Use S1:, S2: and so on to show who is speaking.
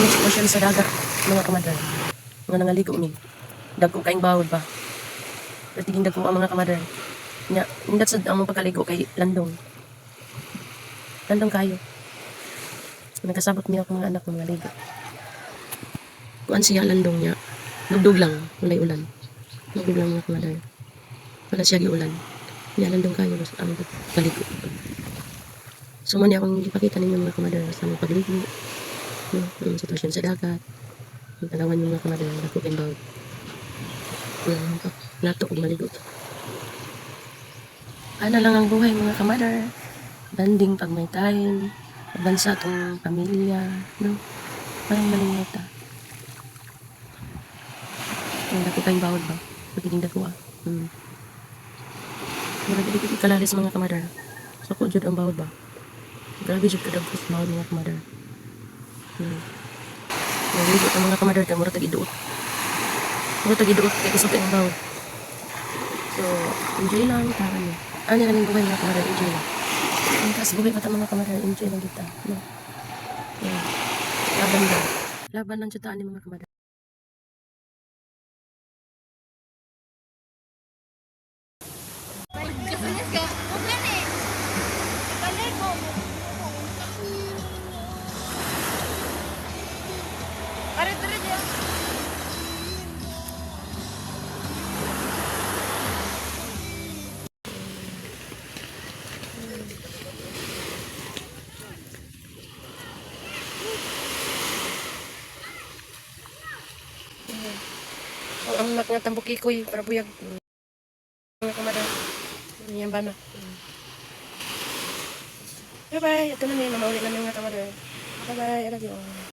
S1: ang sitwasyon sa dagat, mga kamadar. Mga nangaligo ni. Dagko kaing bawod ba. Pero tiging dagko ang mga kamadar. Nya, indat sad ang mga pagkaligo kay landong. Landong kayo. Nagkasabot niya ako mga anak ko mga ligo. Kuan siya landong niya. Dugdug lang, walay ulan. Dugdug lang mga kamadar. Wala siya giulan. Niya landong kayo ang pagkaligo. So man akong ipakita ninyo mga kamadar sa mga pagligo. No, ang sitwasyon sa dagat. Ang talawan yung mga kamadar, dako kayong bawod. Nato kung maligo. Ano lang ang buhay mga kamadar. Banding pag may time. Bansa tong pamilya. No? Parang malingota. Ang dako kayong bawod ba? Magiging dako ah. Grabe dito kalalis mga kamadar. So ko jud ang bawod ba? Grabe jud kadagkos bawod mga kamadar. Naligo ang mga kamadar kay mura tag-iduot. Mura tag-iduot kay kusog ang bawod. So, enjoy lang para niyo. Ano lang yung buhay mga kamadar, enjoy lang. Ang taas buhay pa mga kamadar, enjoy lang kita. No? Yeah. Laban lang. Laban lang siya taan ni mga kamadar. Ang anak nga tambok ikoy para buyag. Mga kamadar. Yan ba na? Bye-bye. Ito na niya. Mamauli na mga kamadar. Bye-bye. I love you all.